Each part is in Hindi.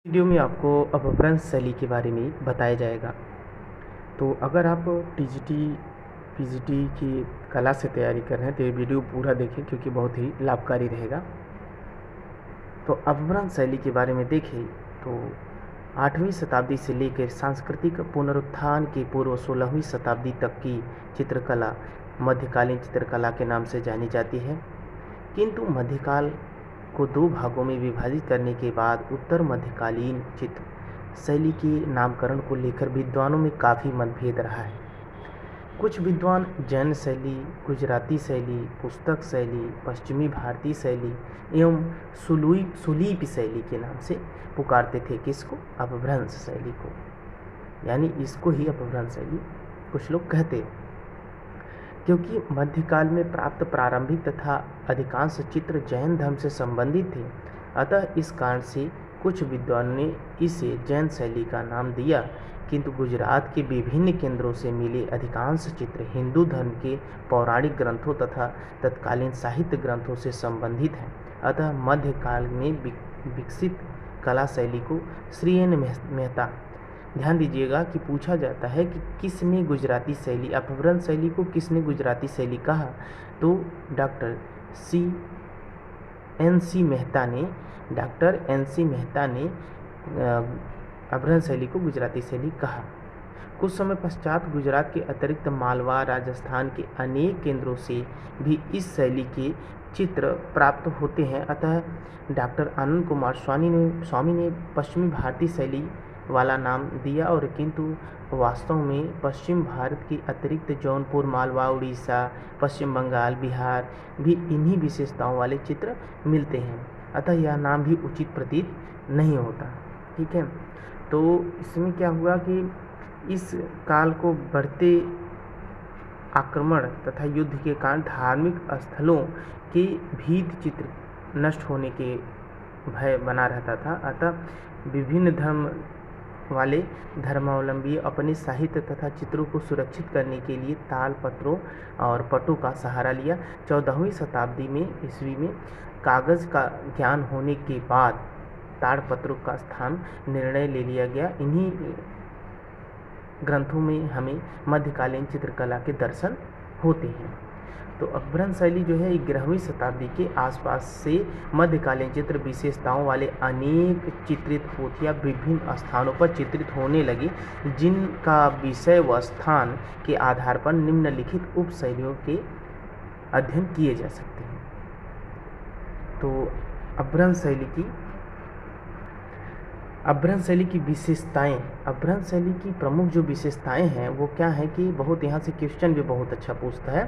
वीडियो में आपको अपभ्रंश शैली के बारे में बताया जाएगा। तो अगर आप टीजीटी पीजीटी की कला से तैयारी कर रहे हैं तो ये वीडियो पूरा देखें क्योंकि बहुत ही लाभकारी रहेगा। तो अपभ्रंश शैली के बारे में देखें तो 8वीं शताब्दी से लेकर सांस्कृतिक पुनरुत्थान के पूर्व 16वीं शताब्दी तक की चित्रकला मध्यकालीन चित्रकला के नाम से जानी जाती है। किंतु मध्यकाल को दो भागों में विभाजित करने के बाद उत्तर मध्यकालीन चित्र शैली के नामकरण को लेकर विद्वानों में काफ़ी मतभेद रहा है। कुछ विद्वान जैन शैली, गुजराती शैली, पुस्तक शैली, पश्चिमी भारतीय शैली एवं सुलीप शैली के नाम से पुकारते थे किसको? अपभ्रंश शैली को, यानी इसको ही अपभ्रंश शैली कुछ लोग कहते हैं। क्योंकि मध्यकाल में प्राप्त प्रारंभिक तथा अधिकांश चित्र जैन धर्म से संबंधित थे, अतः इस कारण से कुछ विद्वानों ने इसे जैन शैली का नाम दिया। किंतु गुजरात के विभिन्न केंद्रों से मिले अधिकांश चित्र हिंदू धर्म के पौराणिक ग्रंथों तथा तत्कालीन साहित्य ग्रंथों से संबंधित हैं। अतः मध्यकाल में विकसित कला शैली को श्री एन मेहता, ध्यान दीजिएगा कि पूछा जाता है कि किसने गुजराती शैली अपभ्रंश शैली को किसने गुजराती शैली कहा, तो डॉक्टर एन सी मेहता ने अपभ्रंश शैली को गुजराती शैली कहा। कुछ समय पश्चात गुजरात के अतिरिक्त मालवा, राजस्थान के अनेक केंद्रों से भी इस शैली के चित्र प्राप्त होते हैं। अतः डॉक्टर आनंद कुमार स्वामी ने पश्चिमी भारतीय शैली वाला नाम दिया, और किंतु वास्तव में पश्चिम भारत के अतिरिक्त जौनपुर, मालवा, उड़ीसा, पश्चिम बंगाल, बिहार भी इन्हीं विशेषताओं वाले चित्र मिलते हैं। अतः यह नाम भी उचित प्रतीत नहीं होता। ठीक है, तो इसमें क्या हुआ कि इस काल को बढ़ते आक्रमण तथा युद्ध के कारण धार्मिक स्थलों के भीत चित्र नष्ट होने के भय बना रहता था। अतः विभिन्न धर्म वाले धर्मावलंबी अपने साहित्य तथा चित्रों को सुरक्षित करने के लिए तालपत्रों और पटों का सहारा लिया। 14वीं शताब्दी में ईस्वी में कागज़ का ज्ञान होने के बाद ताड़पत्रों का स्थान निर्णय ले लिया गया। इन्हीं ग्रंथों में हमें मध्यकालीन चित्रकला के दर्शन होते हैं। तो अपभ्रंश शैली जो है 11वीं शताब्दी के आसपास से मध्यकालीन चित्र विशेषताओं वाले अनेक चित्रित पोथियाँ विभिन्न स्थानों पर चित्रित होने लगी, जिनका विषय व स्थान के आधार पर निम्नलिखित उप शैलियों के अध्ययन किए जा सकते हैं। तो अपभ्रंश शैली की विशेषताएं, अपभ्रंश शैली की प्रमुख जो विशेषताएं हैं वो क्या है कि बहुत यहाँ से क्वेश्चन भी बहुत अच्छा पूछता है।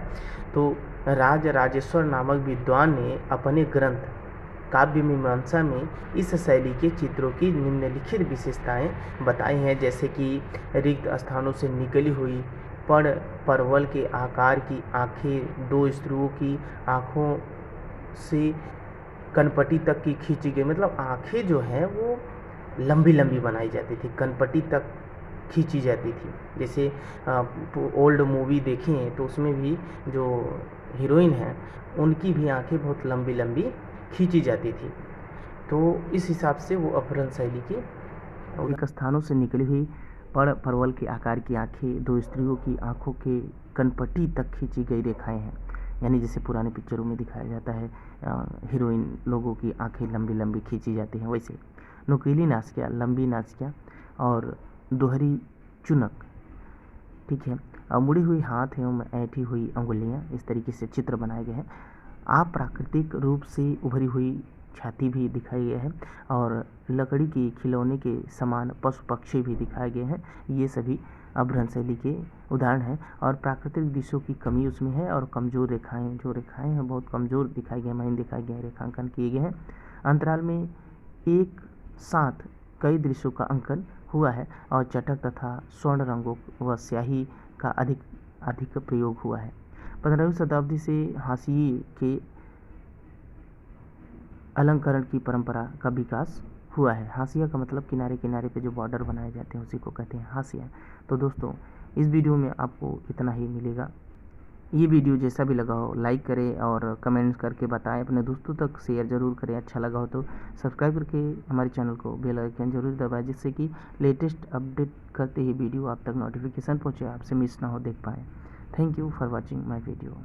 तो राजेश्वर नामक विद्वान ने अपने ग्रंथ काव्य मीमांसा में इस शैली के चित्रों की निम्नलिखित विशेषताएं बताई हैं, जैसे कि रिक्त स्थानों से निकली हुई परवल के आकार की आँखें, दो स्त्रियों की आँखों से कनपटी तक की खींची गई, मतलब आँखें जो हैं वो लंबी लंबी बनाई जाती थी, कनपटी तक खींची जाती थी। जैसे ओल्ड मूवी देखें तो उसमें भी जो हीरोइन है उनकी भी आंखें बहुत लंबी लंबी खींची जाती थी। तो इस हिसाब से वो अपभ्रंश शैली की एक स्थानों से निकली हुई परवल के आकार की आंखें, दो स्त्रियों की आंखों के कनपटी तक खींची गई रेखाएं हैं, यानी जैसे पुराने पिक्चरों में दिखाया जाता है हीरोइन लोगों की आंखें लंबी लंबी खींची जाती हैं, वैसे नुकीली नासिका, लंबी नासिका और दोहरी चुनक, ठीक है, मुड़ी हुई हाथ एवं ऐंठी हुई अंगुलियां, इस तरीके से चित्र बनाए गए हैं। आप प्राकृतिक रूप से उभरी हुई छाती भी दिखाई गई है, और लकड़ी के खिलौने के समान पशु पक्षी भी दिखाए गए हैं। ये सभी अपभ्रंश शैली के उदाहरण हैं, और प्राकृतिक दृश्यों की कमी उसमें है, और कमजोर रेखाएं, जो रेखाएं हैं बहुत कमजोर दिखाई गई, महीन दिखाई गए, रेखांकन किए गए हैं। अंतराल में एक साथ कई दृश्यों का अंकन हुआ है, और चटक तथा स्वर्ण रंगों व स्याही का अधिक प्रयोग हुआ है। 15वीं शताब्दी से हाशिए के अलंकरण की परंपरा का विकास हुआ है। हाशिया का मतलब किनारे किनारे पे जो बॉर्डर बनाए जाते हैं उसी को कहते हैं हाशिया। तो दोस्तों इस वीडियो में आपको इतना ही मिलेगा। ये वीडियो जैसा भी लगा हो लाइक करें और कमेंट्स करके बताएं, अपने दोस्तों तक शेयर ज़रूर करें। अच्छा लगा हो तो सब्सक्राइब करके हमारे चैनल को बेल आइकन जरूर दबाएं, जिससे कि लेटेस्ट अपडेट करते ही वीडियो आप तक नोटिफिकेशन पहुँचे, आपसे मिस ना हो, देख पाएँ। Thank you for watching my video.